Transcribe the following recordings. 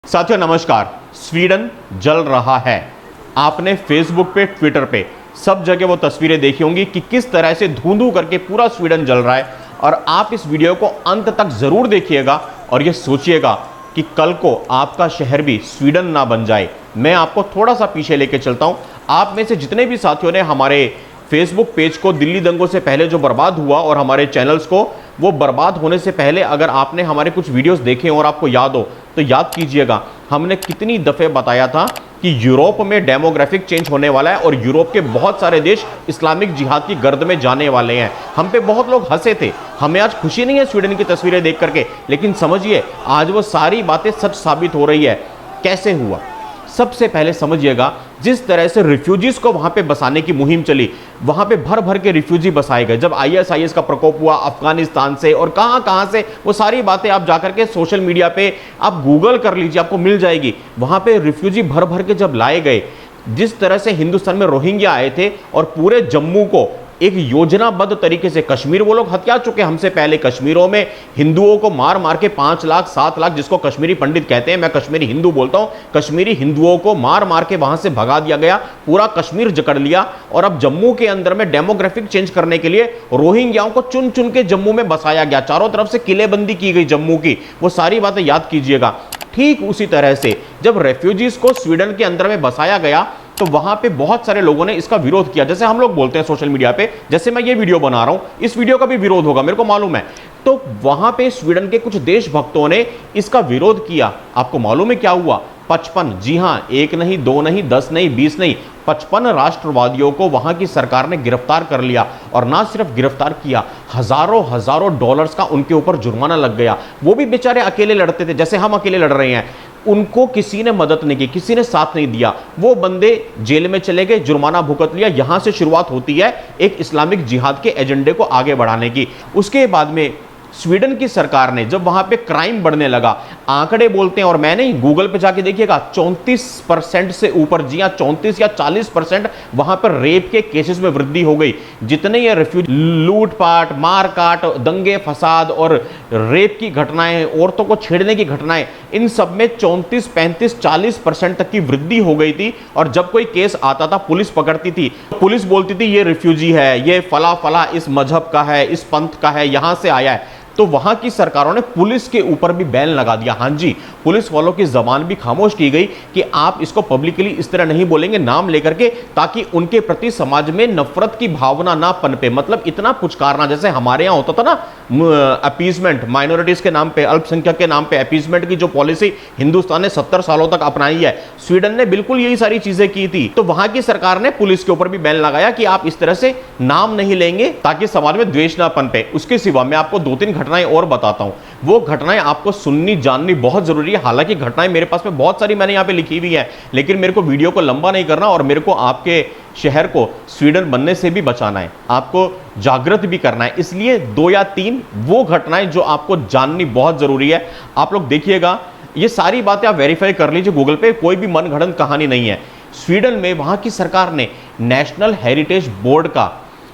साथियों नमस्कार। स्वीडन जल रहा है। आपने फेसबुक पे, ट्विटर पे, सब जगह वो तस्वीरें देखी होंगी कि किस तरह से धुंधु करके पूरा स्वीडन जल रहा है। और आप इस वीडियो को अंत तक जरूर देखिएगा और ये सोचिएगा कि कल को आपका शहर भी स्वीडन ना बन जाए। मैं आपको थोड़ा सा पीछे लेके चलता हूं। आप में से जितने भी साथियों ने हमारे फेसबुक पेज को दिल्ली दंगों से पहले जो बर्बाद हुआ और हमारे चैनल्स को वो बर्बाद होने से पहले अगर आपने हमारे कुछ वीडियोस देखे और आपको याद हो तो याद कीजिएगा हमने कितनी दफ़े बताया था कि यूरोप में डेमोग्राफिक चेंज होने वाला है और यूरोप के बहुत सारे देश इस्लामिक जिहाद की गर्द में जाने वाले हैं। हम पे बहुत लोग हंसे थे। हमें आज खुशी नहीं है स्वीडन की तस्वीरें देख करके, लेकिन समझिए आज वो सारी बातें सच साबित हो रही है। कैसे हुआ? सबसे पहले समझिएगा, जिस तरह से रिफ्यूजीज को वहां पे बसाने की मुहिम चली, वहां पे भर भर के रिफ्यूजी बसाए गए। जब आईएसआईएस का प्रकोप हुआ अफगानिस्तान से और कहां से, वो सारी बातें आप जाकर के सोशल मीडिया पे आप गूगल कर लीजिए, आपको मिल जाएगी। वहां पे रिफ्यूजी भर भर के जब लाए गए, जिस तरह से हिंदुस्तान में रोहिंग्या आए थे और पूरे जम्मू को एक योजनाबद्ध तरीके से, कश्मीर वो लोग हत्या चुके हमसे पहले। कश्मीरों में हिंदुओं को मार मार के 5 लाख 7 लाख, जिसको कश्मीरी पंडित कहते हैं, मैं कश्मीरी हिंदू बोलता हूं, कश्मीरी हिंदुओं को मार मार के वहां से भगा दिया गया। पूरा कश्मीर जकड़ लिया और अब जम्मू के अंदर में डेमोग्राफिक चेंज करने के लिए रोहिंग्याओं को चुन चुन के जम्मू में बसाया गया। चारों तरफ से किलेबंदी की गई जम्मू की। वो सारी बातें याद कीजिएगा। ठीक उसी तरह से जब रेफ्यूजीज को स्वीडन के अंदर में बसाया गया तो वहां पे बहुत सारे लोगों ने इसका विरोध किया। जैसे हम लोग बोलते हैं सोशल मीडिया पे, जैसे मैं ये वीडियो बना रहा हूं, इस वीडियो का भी विरोध होगा, मेरे को मालूम है। तो वहां पे स्वीडन के कुछ देशभक्तों ने इसका विरोध किया। आपको मालूम है क्या हुआ? 55, जी हां, 1 नहीं, 2 नहीं, 10 नहीं, 20 नहीं, 55 राष्ट्रवादियों को वहां की सरकार ने गिरफ्तार कर लिया। और ना सिर्फ गिरफ्तार किया, हजारों डॉलर्स का उनके ऊपर जुर्माना लग गया। वो भी बेचारे अकेले लड़ते थे, जैसे हम अकेले लड़ रहे हैं। उनको किसी ने मदद नहीं की, किसी ने साथ नहीं दिया। वो बंदे जेल में चले गए, जुर्माना भुगत लिया। यहां से शुरुआत होती है एक इस्लामिक जिहाद के एजेंडे को आगे बढ़ाने की। उसके बाद में स्वीडन की सरकार ने, जब वहां पे क्राइम बढ़ने लगा, आंकड़े बोलते हैं और मैं नहीं, गूगल पे जाके देखिएगा, 34% से ऊपर, जी हां 34 या 40% वहां पर रेप के केसेस में वृद्धि हो गई। जितने ये रिफ्यूजी, लूटपाट, मारकाट, दंगे फसाद और रेप की घटनाएं, औरतों को छेड़ने की घटनाएं, इन सब में 34, 35, 40% तक की वृद्धि हो गई थी। और जब कोई केस आता था, पुलिस पकड़ती थी, पुलिस बोलती थी ये रिफ्यूजी है, ये फला फला इस मजहब का है, इस पंथ का है, यहां से आया है। तो वहां की सरकारों ने पुलिस के ऊपर भी बैन लगा दिया। हां जी, पुलिस वालों की जबान भी खामोश की गई कि आप इसको पब्लिकली इस तरह नहीं बोलेंगे नाम लेकर के, ताकि उनके प्रति समाज में नफरत की भावना ना पनपे। मतलब इतना पुचकारना, जैसे हमारे यहां होता था ना अपीजमेंट, माइनॉरिटीज के नाम पे, अल्पसंख्यक के नाम पे अपीजमेंट की जो पॉलिसी हिंदुस्तान ने 70 सालों तक अपनाई है, स्वीडन ने बिल्कुल यही सारी चीजें की थी। तो वहां की सरकार ने पुलिस के ऊपर भी बैन लगाया कि आप इस तरह से नाम नहीं लेंगे ताकि समाज में द्वेष ना पनपे। उसके सिवा मैं आपको 2-3 घटनाएं और बताता हूं। वो घटनाएं आपको सुननी जाननी बहुत जरूरी है। हालांकि घटनाएं मेरे पास में बहुत सारी मैंने यहां पे लिखी हुई है, लेकिन मेरे को वीडियो को लंबा नहीं करना और मेरे को आपके शहर को स्वीडन बनने से भी बचाना है, आपको जागृत भी करना है। इसलिए 2 या 3 वो घटनाएं जो आपको जाननी बहुत जरूरी है, आप लोग देखिएगा। ये सारी बातें आप वेरीफाई कर लीजिए गूगल पे, कोई भी मनगढ़ंत कहानी नहीं है। स्वीडन में वहां की सरकार ने नेशनल हेरिटेज बोर्ड का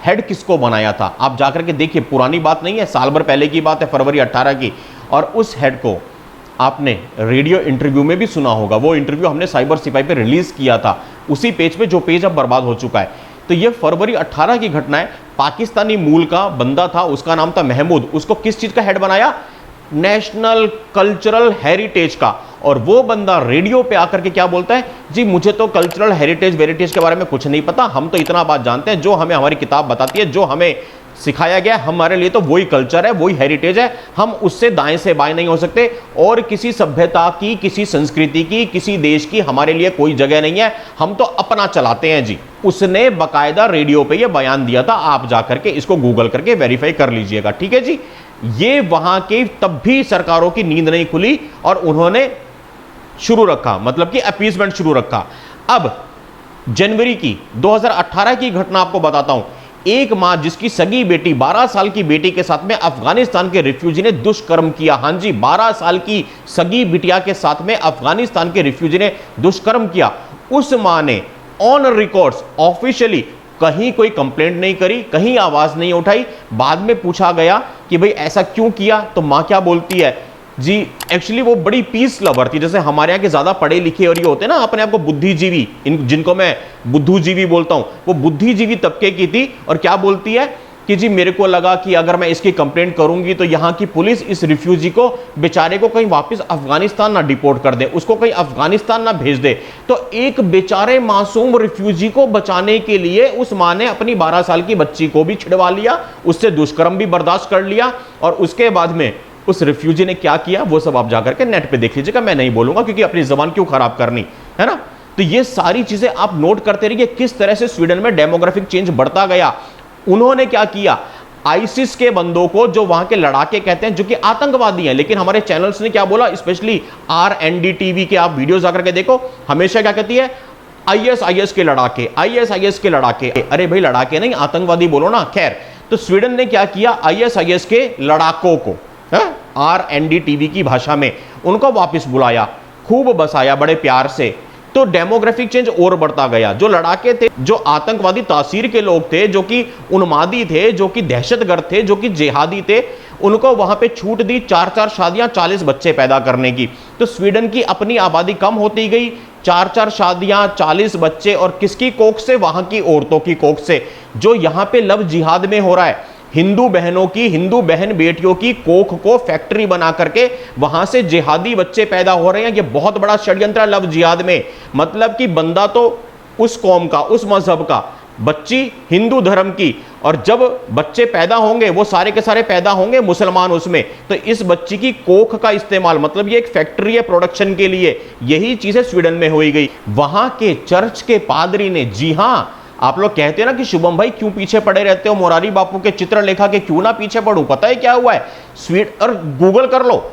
हेड किसको बनाया था, आप जाकर के देखिए। पुरानी बात नहीं है, साल भर पहले की बात है, फरवरी 18 की। और उस हेड को आपने रेडियो इंटरव्यू में भी सुना होगा। वो इंटरव्यू हमने साइबर सिपाही पे रिलीज किया था, उसी पेज पे जो पेज अब बर्बाद हो चुका है। तो ये फरवरी 18 की घटना है। पाकिस्तानी मूल का बंदा था, उसका नाम था महमूद। उसको किस चीज का हेड बनाया? नेशनल कल्चरल हेरिटेज का। और वो बंदा रेडियो पे आकर के क्या बोलता है? जी मुझे तो कल्चरल हेरिटेज वेरिटेज के बारे में कुछ नहीं पता, हम तो इतना बात जानते हैं जो हमें हमारी किताब बताती है, जो हमें सिखाया गया, हमारे लिए तो वही कल्चर है, वही हेरिटेज है, हम उससे दाएं से बाएं नहीं हो सकते। और किसी सभ्यता की, किसी संस्कृति की, किसी देश की हमारे लिए कोई जगह नहीं है, हम तो अपना चलाते हैं जी। उसने बकायदा रेडियो पे ये बयान दिया था। आप जाकर के इसको गूगल करके वेरीफाई कर लीजिएगा, ठीक है जी। ये वहां के तब भी सरकारों की नींद नहीं खुली और उन्होंने शुरू रखा, मतलब कि अपीजमेंट शुरू रखा। अब जनवरी की 2018 की घटना आपको बताता हूं। एक मां जिसकी सगी बेटी 12 साल की बेटी के साथ में अफगानिस्तान के रिफ्यूजी ने दुष्कर्म किया। हां जी, 12 साल की सगी बिटिया के साथ में अफगानिस्तान के रिफ्यूजी ने दुष्कर्म किया। उस मां ने ऑन रिकॉर्ड्स ऑफिशियली कहीं कोई कंप्लेंट नहीं करी, कहीं आवाज नहीं उठाई। बाद में पूछा गया कि भाई ऐसा क्यों किया, तो मां क्या बोलती है जी एक्चुअली वो बड़ी पीस लवर थी। जैसे हमारे यहाँ के ज्यादा पढ़े लिखे और ये होते हैं ना अपने आप को बुद्धिजीवी, जिनको मैं बुद्धूजीवी बोलता हूं, वो बुद्धिजीवी तबके की थी। और क्या बोलती है कि जी मेरे को लगा कि अगर मैं इसकी कंप्लेंट करूंगी तो यहां की पुलिस इस रिफ्यूजी को, बेचारे को कहीं वापस अफगानिस्तान ना डिपोर्ट कर दे, उसको कहीं अफगानिस्तान ना भेज दे। तो एक बेचारे मासूम रिफ्यूजी को बचाने के लिए उस मां ने अपनी 12 साल की बच्ची को भी छिड़वा लिया, उससे दुष्कर्म भी बर्दाश्त कर लिया। और उसके बाद में उस रिफ्यूजी ने क्या किया वो सब आप जाकर के नेट पे देख लीजिएगा, मैं नहीं बोलूंगा क्योंकि अपनी जबान क्यों खराब करनी है ना। तो ये सारी चीजें आप नोट करते रहिए किस तरह से स्वीडन में डेमोग्राफिक चेंज बढ़ता गया। उन्होंने क्या किया, आईसिस के बंदों को, जो वहां के लड़ाके कहते हैं, जो कि आतंकवादी हैं, लेकिन हमारे चैनल्स ने क्या बोला, स्पेशली RND के आप वीडियोस जाकर के देखो, हमेशा क्या कहती है, ISIS के लड़ाके, ISIS के लड़ाके। अरे भाई लड़ाके नहीं, आतंकवादी बोलो ना। खैर, तो स्वीडन ने क्या किया, ISIS के लड़ाकों को RND की भाषा में उनको वापस बुलाया, खूब बसाया बड़े प्यार से। तो डेमोग्राफिक चेंज और बढ़ता गया। जो लड़ाके थे, जो आतंकवादी तासीर के लोग थे, जो कि उन्मादी थे, जो कि दहशतगर्द थे, जो कि जिहादी थे, उनको वहां पे छूट दी 4-4 शादियां, 40 बच्चे पैदा करने की। तो स्वीडन की अपनी आबादी कम होती गई, 4-4 शादियां, 40 बच्चे, और किसकी कोख से, वहां की औरतों की कोख से। जो यहां पे लव जिहाद में हो रहा है, हिंदू बहनों की, हिंदू बहन बेटियों की कोख को फैक्ट्री बना करके वहां से जिहादी बच्चे पैदा हो रहे हैं। ये बहुत बड़ा षड्यंत्र है लव जिहाद में। मतलब कि बंदा तो उस कौम का, उस मजहब का, बच्ची हिंदू धर्म की, और जब बच्चे पैदा होंगे वो सारे के सारे पैदा होंगे मुसलमान उसमें। तो इस बच्ची की कोख का इस्तेमाल, मतलब ये एक फैक्ट्री है प्रोडक्शन के लिए। यही चीजें स्वीडन में हुई गई। वहां के चर्च के पादरी ने, जी हां, आप लोग कहते हैं ना कि शुभम भाई क्यों पीछे पड़े रहते हो, मोरारी बापू के चित्रलेखा के क्यों ना पीछे पड़ूं। पता है क्या हुआ है, और गूगल कर लो,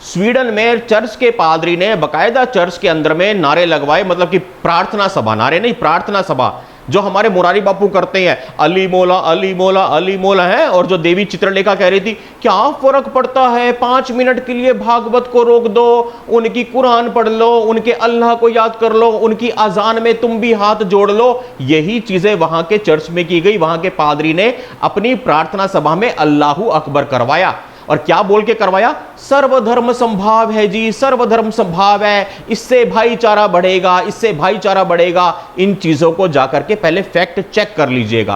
स्वीडन में चर्च के पादरी ने बकायदा चर्च के अंदर में नारे लगवाए, मतलब कि प्रार्थना सभा, नारे नहीं, प्रार्थना सभा, जो हमारे मुरारी बापू करते हैं, अली मोला अली मोला अली मोला है। और जो देवी चित्रलेखा कह रही थी, क्या फर्क पड़ता है, 5 मिनट के लिए भागवत को रोक दो, उनकी कुरान पढ़ लो, उनके अल्लाह को याद कर लो, उनकी अजान में तुम भी हाथ जोड़ लो। यही चीजें वहां के चर्च में की गई। वहां के पादरी ने अपनी प्रार्थना सभा में अल्लाहू अकबर करवाया। और क्या बोल के करवाया, सर्वधर्म संभाव है जी, सर्वधर्म संभाव है, इससे भाईचारा बढ़ेगा, इससे भाईचारा बढ़ेगा। इन चीजों को जाकर के पहले फैक्ट चेक कर लीजिएगा,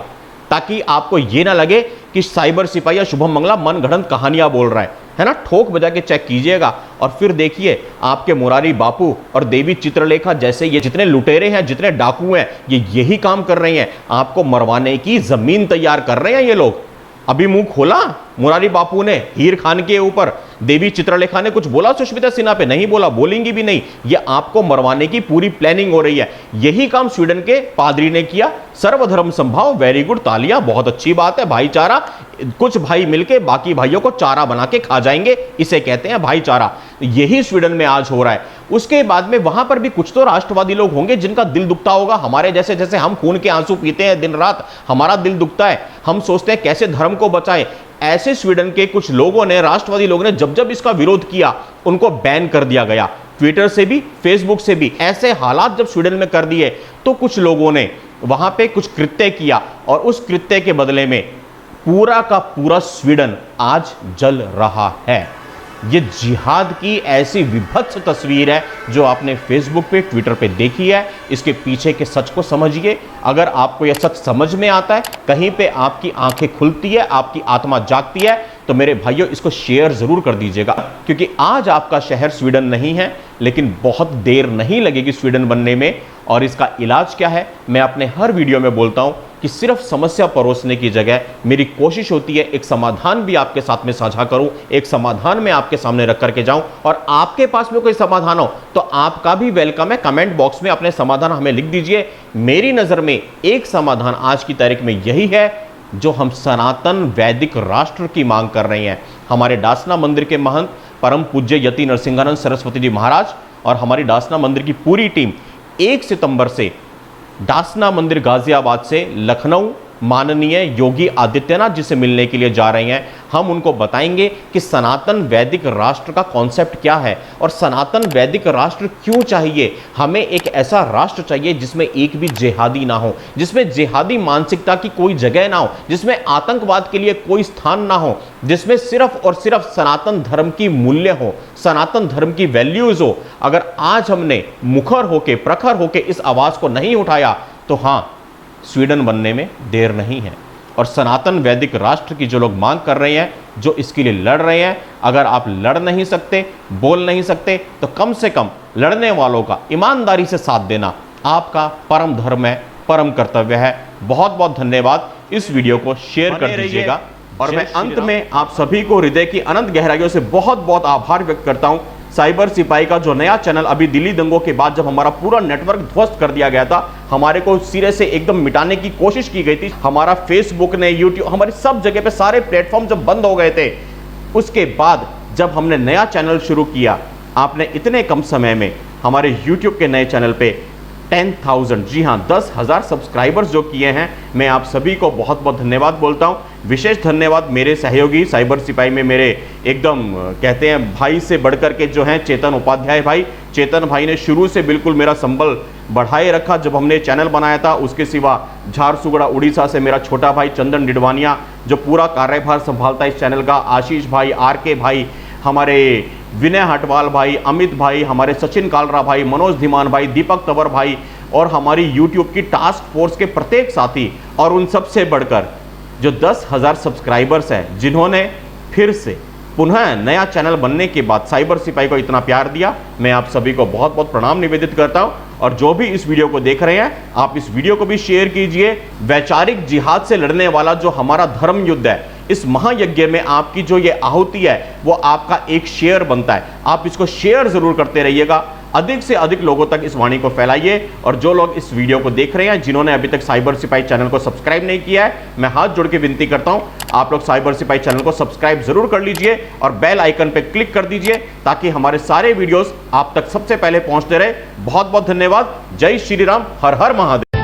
ताकि आपको यह ना लगे कि साइबर सिपाही या शुभम मंगला मन गढ़ंत कहानियां बोल रहा है ना। ठोक बजा के चेक कीजिएगा और फिर देखिए आपके मुरारी बापू और देवी चित्रलेखा जैसे ये जितने लुटेरे हैं, जितने डाकू हैं, ये यही काम कर रहे हैं, आपको मरवाने की जमीन तैयार कर रहे हैं ये लोग। अभी मुंह खोला मुरारी बापू ने हीर खान के ऊपर, देवी चित्रलेखा ने कुछ बोला सुष्मिता सिन्हा पे, नहीं बोला, बोलेंगी भी नहीं। ये आपको मरवाने की पूरी प्लानिंग हो रही है। यही काम स्वीडन के पादरी ने किया। सर्वधर्म संभाव, वेरी गुड, तालियां, बहुत अच्छी बात है। भाईचारा, कुछ भाई मिलके बाकी भाइयों को चारा बना के खा जाएंगे, इसे कहते हैं भाईचारा। यही स्वीडन में आज हो रहा है। उसके बाद में वहां पर भी कुछ तो राष्ट्रवादी लोग होंगे जिनका दिल दुखता होगा, हमारे जैसे। जैसे हम खून के आंसू पीते हैं दिन रात, हमारा दिल दुखता है, हम सोचते हैं कैसे धर्म को बचाएं। ऐसे स्वीडन के कुछ लोगों ने, राष्ट्रवादी लोगों ने, जब जब इसका विरोध किया उनको बैन कर दिया गया, ट्विटर से भी, फेसबुक से भी। ऐसे हालात जब स्वीडन में कर दिए तो कुछ लोगों ने वहां पे कुछ कृत्य किया, और उस कृत्य के बदले में पूरा का पूरा स्वीडन आज जल रहा है। ये जिहाद की ऐसी विभत्स तस्वीर है जो आपने फेसबुक पे, ट्विटर पे देखी है। इसके पीछे के सच को समझिए। अगर आपको यह सच समझ में आता है, कहीं पे आपकी आंखें खुलती है, आपकी आत्मा जागती है, तो मेरे भाइयों इसको शेयर जरूर कर दीजिएगा। क्योंकि आज आपका शहर स्वीडन नहीं है, लेकिन बहुत देर नहीं लगेगी स्वीडन बनने में। और इसका इलाज क्या है, मैं अपने हर वीडियो में बोलता हूं कि सिर्फ समस्या परोसने की जगह मेरी कोशिश होती है एक समाधान भी आपके साथ में साझा करूं, एक समाधान में आपके सामने रख करके जाऊं। और आपके पास में कोई समाधान हो तो आपका भी वेलकम है। कमेंट बॉक्स में अपने समाधान हमें लिख दीजिए। मेरी नजर में एक समाधान आज की तारीख में यही है जो हम सनातन वैदिक राष्ट्र की मांग कर रहे हैं। हमारे डासना मंदिर के महंत परम पूज्य यति नरसिंहानंद सरस्वती जी महाराज और हमारी डासना मंदिर की पूरी टीम 1 सितंबर से डासना मंदिर गाजियाबाद से लखनऊ, माननीय योगी आदित्यनाथ जी से मिलने के लिए जा रहे हैं। हम उनको बताएंगे कि सनातन वैदिक राष्ट्र का कॉन्सेप्ट क्या है और सनातन वैदिक राष्ट्र क्यों चाहिए। हमें एक ऐसा राष्ट्र चाहिए जिसमें एक भी जिहादी ना हो, जिसमें जिहादी मानसिकता की कोई जगह ना हो, जिसमें आतंकवाद के लिए कोई स्थान ना हो, जिसमें सिर्फ और सिर्फ सनातन धर्म की मूल्य हो, सनातन धर्म की वैल्यूज हो। अगर आज हमने मुखर होके, प्रखर होके इस आवाज को नहीं उठाया तो हां, स्वीडन बनने में देर नहीं है। और सनातन वैदिक राष्ट्र की जो लोग मांग कर रहे हैं, जो इसके लिए लड़ रहे हैं, अगर आप लड़ नहीं सकते, बोल नहीं सकते, तो कम से कम लड़ने वालों का ईमानदारी से साथ देना आपका परम धर्म है, परम कर्तव्य है। बहुत बहुत धन्यवाद। इस वीडियो को शेयर कर दीजिएगा। और मैं अंत में आप सभी को हृदय की अनंत गहराइयों से बहुत बहुत आभार व्यक्त करता हूं। साइबर सिपाही का जो नया चैनल अभी दिल्ली दंगों के बाद जब हमारा पूरा नेटवर्क ध्वस्त कर दिया गया था, हमारे को सिरे से एकदम मिटाने की कोशिश की गई थी, हमारा फेसबुक ने, यूट्यूब, हमारी सब जगह पे सारे प्लेटफॉर्म जब बंद हो गए थे, उसके बाद जब हमने नया चैनल शुरू किया, आपने इतने कम समय में हमारे यूट्यूब के नए चैनल पे 10,000, जी हाँ 10,000 सब्सक्राइबर्स जो किए हैं, मैं आप सभी को बहुत बहुत धन्यवाद बोलता हूं। विशेष धन्यवाद मेरे सहयोगी साइबर सिपाही में मेरे एकदम कहते हैं भाई से बढ़कर के जो हैं चेतन उपाध्याय भाई। चेतन भाई ने शुरू से बिल्कुल मेरा संबल बढ़ाए रखा जब हमने चैनल बनाया था। उसके सिवा झारसुगुड़ा उड़ीसा से मेरा छोटा भाई चंदन डिडवानिया जो पूरा कार्यभार संभालता है इस चैनल का, आशीष भाई, RK भाई, हमारे विनय हटवाल भाई, अमित भाई, हमारे सचिन कालरा भाई, मनोज धीमान भाई, दीपक तंवर भाई और हमारी यूट्यूब की टास्क फोर्स के प्रत्येक साथी, और उन सबसे बढ़कर जो 10,000 सब्सक्राइबर्स हैं जिन्होंने फिर से पुनः नया चैनल बनने के बाद साइबर सिपाही को इतना प्यार दिया, मैं आप सभी को बहुत बहुत प्रणाम निवेदित करता हूं। और जो भी इस वीडियो को देख रहे हैं, आप इस वीडियो को भी शेयर कीजिए। वैचारिक जिहाद से लड़ने वाला जो हमारा धर्म युद्ध है, इस महायज्ञ में आपकी जो ये आहुति है वो आपका एक शेयर बनता है। आप इसको शेयर जरूर करते रहिएगा, अधिक से अधिक लोगों तक इस वाणी को फैलाइए। और जो लोग इस वीडियो को देख रहे हैं जिन्होंने अभी तक साइबर सिपाही चैनल को सब्सक्राइब नहीं किया है, मैं हाथ जोड़ के विनती करता हूं, आप लोग साइबर सिपाही चैनल को सब्सक्राइब जरूर कर लीजिए और बेल आइकन पे क्लिक कर दीजिए ताकि हमारे सारे वीडियोस आप तक सबसे पहले पहुंचते रहे। बहुत बहुत धन्यवाद। जय श्री राम, हर हर महादेव।